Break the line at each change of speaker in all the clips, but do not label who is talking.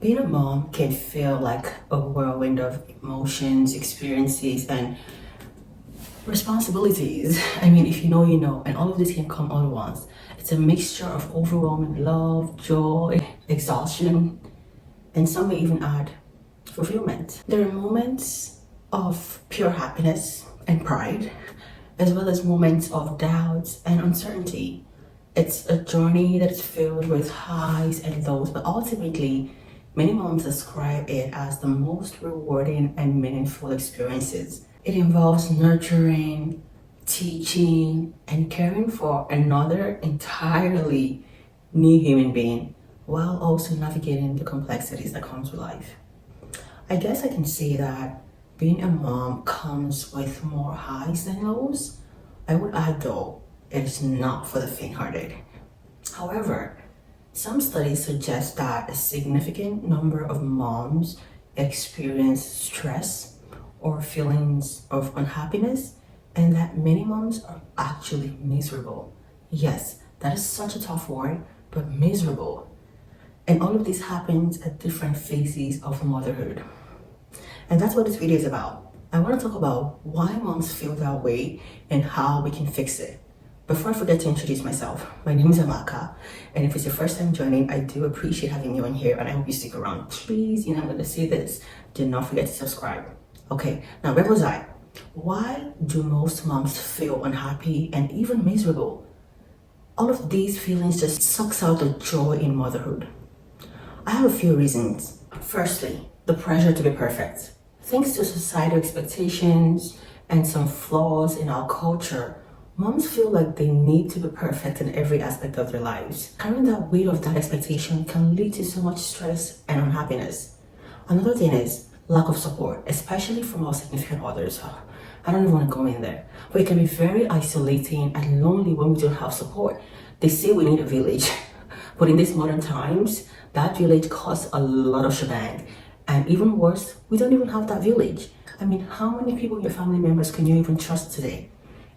Being a mom can feel like a whirlwind of emotions, experiences, and responsibilities. I mean, if you know, you know, and all of this can come all at once. It's a mixture of overwhelming love, joy, exhaustion, and some may even add fulfillment. There are moments of pure happiness and pride, as well as moments of doubts and uncertainty. It's a journey that is filled with highs and lows, but ultimately, many moms describe it as the most rewarding and meaningful experiences. It involves nurturing, teaching, and caring for another entirely new human being while also navigating the complexities that comes with life. I guess I can say that being a mom comes with more highs than lows. I would add though, it is not for the faint-hearted. However, some studies suggest that a significant number of moms experience stress or feelings of unhappiness, and that many moms are actually miserable. Yes, that is such a tough word, but miserable. And all of this happens at different phases of motherhood. And that's what this video is about. I want to talk about why moms feel that way and how we can fix it. Before I forget to introduce myself, my name is Amaka, and if it's your first time joining, I do appreciate having you on here, and I hope you stick around. Please, I'm going to say this, do not forget to subscribe. Okay, now where was I? Why do most moms feel unhappy and even miserable? All of these feelings just sucks out the joy in motherhood. I have a few reasons. Firstly, the pressure to be perfect. Thanks to societal expectations and some flaws in our culture, moms feel like they need to be perfect in every aspect of their lives. Carrying that weight of that expectation can lead to so much stress and unhappiness. Another thing is lack of support, especially from our significant others. I don't even want to go in there, but it can be very isolating and lonely when we don't have support. They say we need a village, but in these modern times, that village costs a lot of shebang. And even worse, we don't even have that village. I mean, how many people in your family members can you even trust today?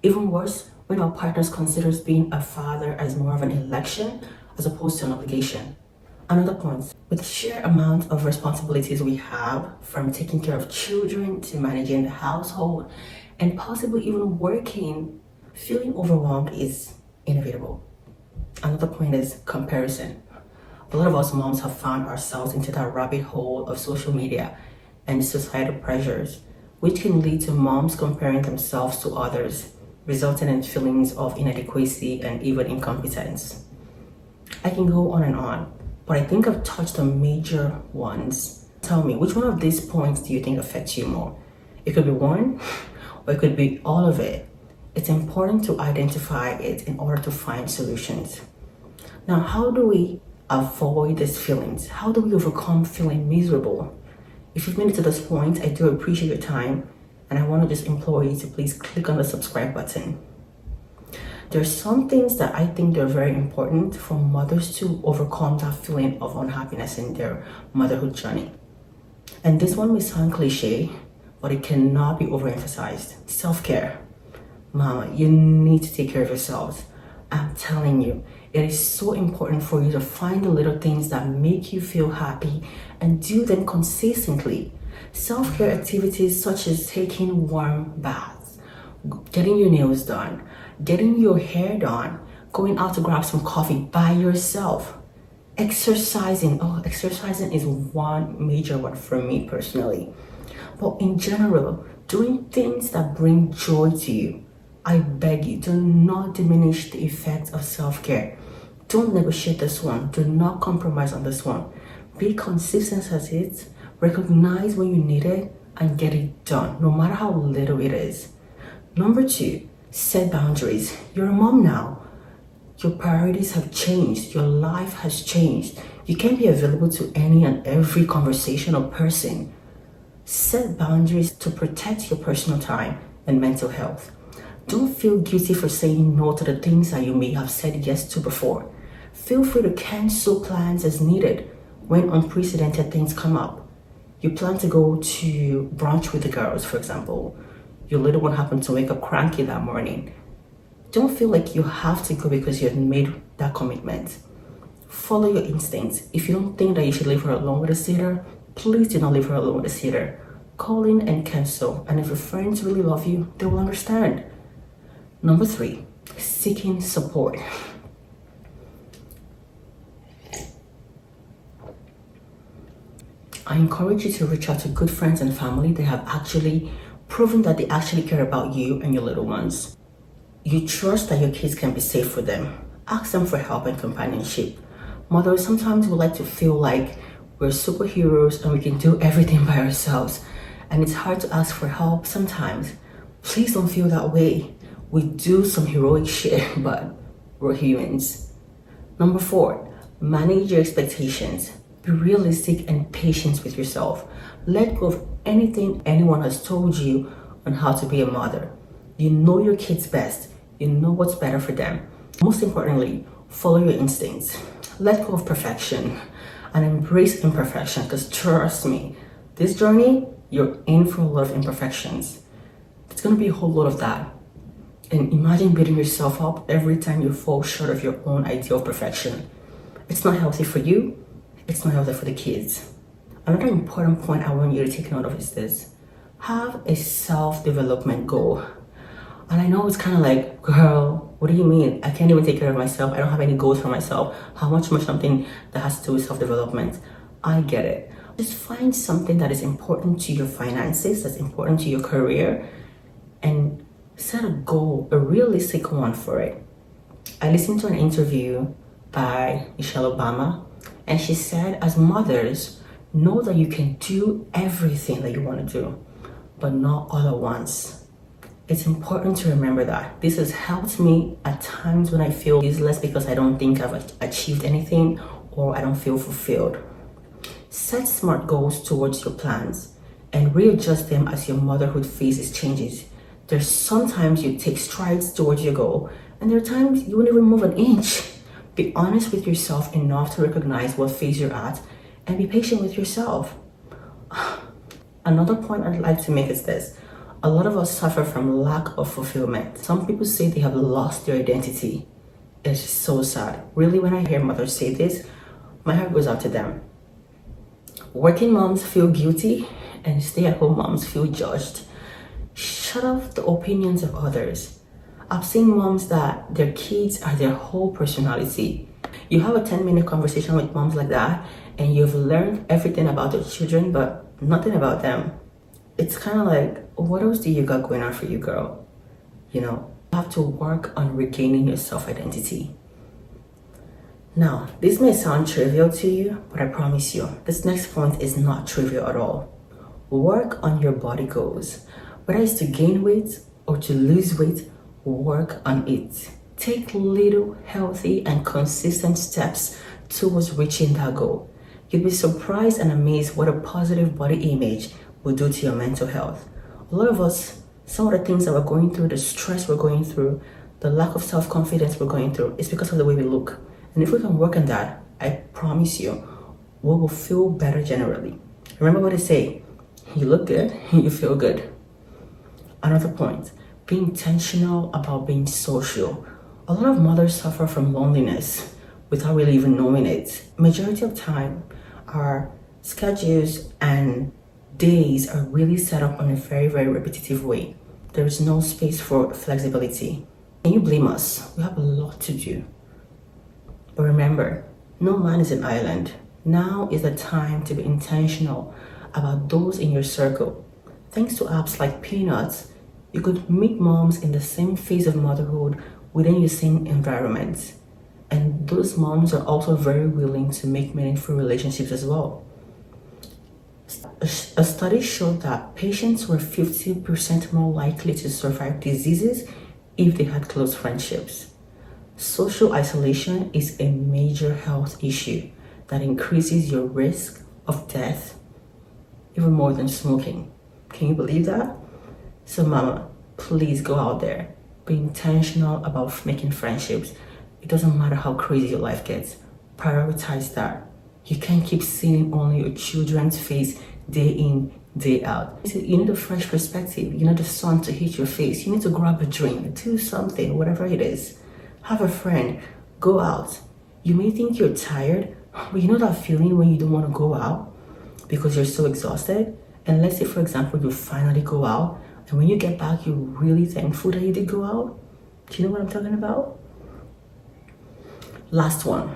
Even worse, when our partners considers being a father as more of an election as opposed to an obligation. Another point, with the sheer amount of responsibilities we have, from taking care of children to managing the household and possibly even working, feeling overwhelmed is inevitable. Another point is comparison. A lot of us moms have found ourselves into that rabbit hole of social media and societal pressures, which can lead to moms comparing themselves to others, resulting in feelings of inadequacy and even incompetence. I can go on, but I think I've touched on major ones. Tell me, which one of these points do you think affects you more? It could be one, or it could be all of it. It's important to identify it in order to find solutions. Now, how do we avoid these feelings? How do we overcome feeling miserable? If you've made it to this point, I do appreciate your time, and I want to just implore you to please click on the subscribe button. There's some things that I think they're very important for mothers to overcome that feeling of unhappiness in their motherhood journey. And this one may sound cliche, but it cannot be overemphasized. Self-care. Mama, you need to take care of yourselves. I'm telling you, it is so important for you to find the little things that make you feel happy and do them consistently. Self-care activities such as taking warm baths, getting your nails done, getting your hair done, going out to grab some coffee by yourself, exercising. Oh, exercising is one major one for me personally. But in general, doing things that bring joy to you. I beg you, do not diminish the effects of self-care. Don't negotiate this one. Do not compromise on this one. Be consistent as it. Recognize when you need it and get it done, no matter how little it is. Number 2, set boundaries. You're a mom now. Your priorities have changed. Your life has changed. You can't be available to any and every conversation or person. Set boundaries to protect your personal time and mental health. Don't feel guilty for saying no to the things that you may have said yes to before. Feel free to cancel plans as needed when unprecedented things come up. You plan to go to brunch with the girls, for example. Your little one happened to wake up cranky that morning. Don't feel like you have to go because you had made that commitment. Follow your instincts. If you don't think that you should leave her alone with a sitter, please do not leave her alone with a sitter. Call in and cancel. And if your friends really love you, they will understand. Number 3, seeking support. I encourage you to reach out to good friends and family that have actually proven that they actually care about you and your little ones. You trust that your kids can be safe for them. Ask them for help and companionship. Mothers, sometimes we like to feel like we're superheroes and we can do everything by ourselves. And it's hard to ask for help sometimes. Please don't feel that way. We do some heroic shit, but we're humans. Number 4, manage your expectations. Be realistic and patient with yourself. Let go of anything anyone has told you on how to be a mother. You know your kids best. You know what's better for them. Most importantly, follow your instincts. Let go of perfection and embrace imperfection, because trust me, this journey, you're in for a lot of imperfections. It's going to be a whole lot of that. And imagine beating yourself up every time you fall short of your own ideal of perfection. It's not healthy for you. It's not healthy for the kids. Another important point I want you to take note of is this. Have a self-development goal. And I know it's kind of like, girl, what do you mean? I can't even take care of myself. I don't have any goals for myself. How much more something that has to do with self-development? I get it. Just find something that is important to your finances, that's important to your career, and set a goal, a realistic one for it. I listened to an interview by Michelle Obama, and she said, as mothers, know that you can do everything that you want to do, but not all at once. It's important to remember that. This has helped me at times when I feel useless because I don't think I've achieved anything or I don't feel fulfilled. Set smart goals towards your plans and readjust them as your motherhood phases changes. There's sometimes you take strides towards your goal, and there are times you won't even move an inch. Be honest with yourself enough to recognize what phase you're at and be patient with yourself. Another point I'd like to make is this. A lot of us suffer from lack of fulfillment. Some people say they have lost their identity. It's so sad. Really, when I hear mothers say this, my heart goes out to them. Working moms feel guilty and stay-at-home moms feel judged. Shut off the opinions of others. I've seen moms that their kids are their whole personality. You have a 10-minute conversation with moms like that and you've learned everything about their children but nothing about them. It's kind of like, what else do you got going on for you, girl? You have to work on regaining your self-identity. Now, this may sound trivial to you, but I promise you, this next point is not trivial at all. Work on your body goals. Whether it's to gain weight or to lose weight, work on it. Take little, healthy, and consistent steps towards reaching that goal. You'll be surprised and amazed what a positive body image will do to your mental health. A lot of us, some of the things that we're going through, the stress we're going through, the lack of self-confidence we're going through, is because of the way we look. And if we can work on that, I promise you, we will feel better generally. Remember what I say, you look good, you feel good. Another point, be intentional about being social. A lot of mothers suffer from loneliness without really even knowing it. Majority of time, our schedules and days are really set up on a very, very repetitive way. There is no space for flexibility. Can you blame us? We have a lot to do. But remember, no man is an island. Now is the time to be intentional about those in your circle. Thanks to apps like Peanuts, you could meet moms in the same phase of motherhood within your same environment. And those moms are also very willing to make meaningful relationships as well. A study showed that patients were 50% more likely to survive diseases if they had close friendships. Social isolation is a major health issue that increases your risk of death even more than smoking. Can you believe that? So mama, please go out there. Be intentional about making friendships. It doesn't matter how crazy your life gets. Prioritize that. You can't keep seeing only your children's face day in, day out. You need a fresh perspective. You need the sun to hit your face. You need to grab a drink, do something, whatever it is. Have a friend, go out. You may think you're tired, but you know that feeling when you don't want to go out because you're so exhausted? And let's say, for example, you finally go out, and when you get back, you're really thankful that you did go out. Do you know what I'm talking about? Last one.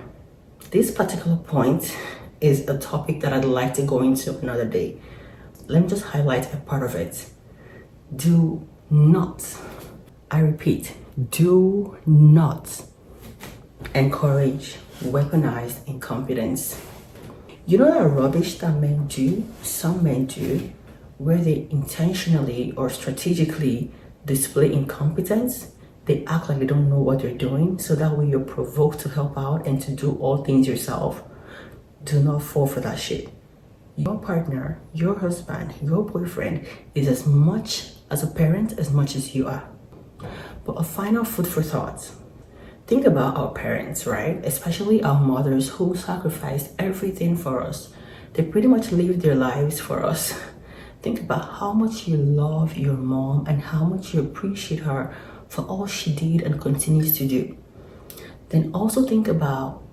This particular point is a topic that I'd like to go into another day. Let me just highlight a part of it. Do not, I repeat, do not encourage weaponized incompetence. You know that rubbish that some men do, where they intentionally or strategically display incompetence? They act like they don't know what they're doing, so that way you're provoked to help out and to do all things yourself. Do not fall for that shit. Your partner, your husband, your boyfriend is as much as a parent as much as you are. But a final food for thought. Think about our parents, right? Especially our mothers who sacrificed everything for us. They pretty much lived their lives for us. Think about how much you love your mom and how much you appreciate her for all she did and continues to do. Then also think about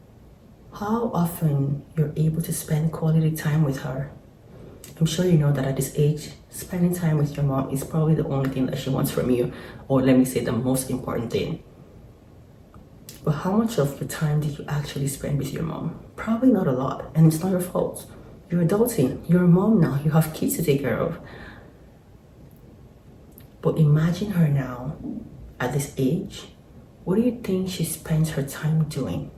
how often you're able to spend quality time with her. I'm sure you know that at this age, spending time with your mom is probably the only thing that she wants from you, or let me say the most important thing. But how much of your time did you actually spend with your mom? Probably not a lot, and it's not your fault. You're adulting, you're a mom now, you have kids to take care of. But imagine her now, at this age. What do you think she spends her time doing?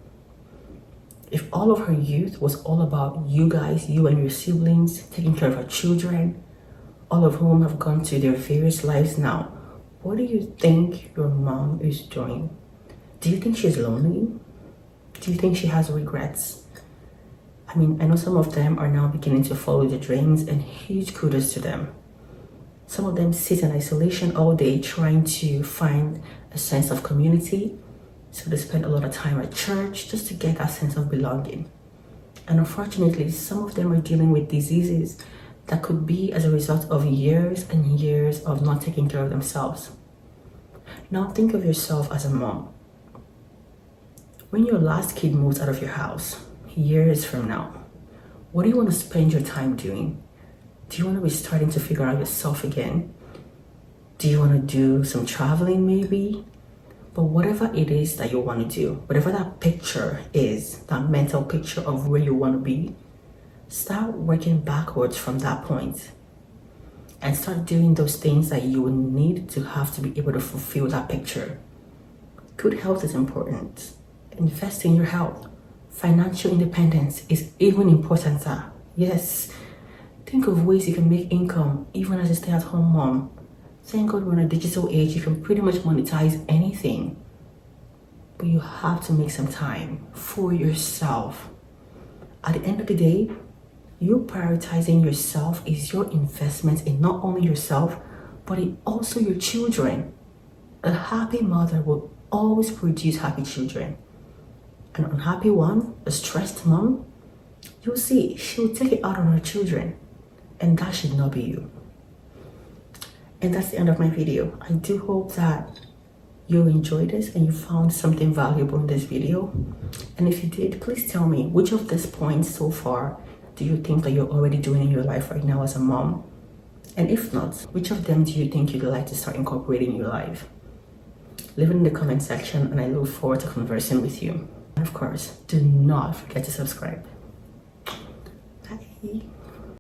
If all of her youth was all about you guys, you and your siblings, taking care of her children, all of whom have gone to their various lives now, what do you think your mom is doing? Do you think she's lonely? Do you think she has regrets? I mean, I know some of them are now beginning to follow their dreams, and huge kudos to them. Some of them sit in isolation all day trying to find a sense of community. So they spend a lot of time at church just to get that sense of belonging. And unfortunately, some of them are dealing with diseases that could be as a result of years and years of not taking care of themselves. Now think of yourself as a mom. When your last kid moves out of your house, years from now, what do you want to spend your time doing? Do you want to be starting to figure out yourself again? Do you want to do some traveling maybe? But whatever it is that you want to do, whatever that picture is, that mental picture of where you want to be, start working backwards from that point and start doing those things that you will need to have to be able to fulfill that picture. Good health is important. Invest in your health. Financial independence is even important. Yes. Think of ways you can make income even as a stay-at-home mom. Thank God we're in a digital age, you can pretty much monetize anything. But you have to make some time for yourself. At the end of the day, you prioritizing yourself is your investment in not only yourself, but in also your children. A happy mother will always produce happy children. An unhappy one, a stressed mom, you'll see she'll take it out on her children. And that should not be you. And that's the end of my video. I do hope that you enjoyed this and you found something valuable in this video. And if you did, please tell me which of these points so far do you think that you're already doing in your life right now as a mom? And if not, which of them do you think you'd like to start incorporating in your life? Leave it in the comment section and I look forward to conversing with you. And of course, do not forget to subscribe. Bye.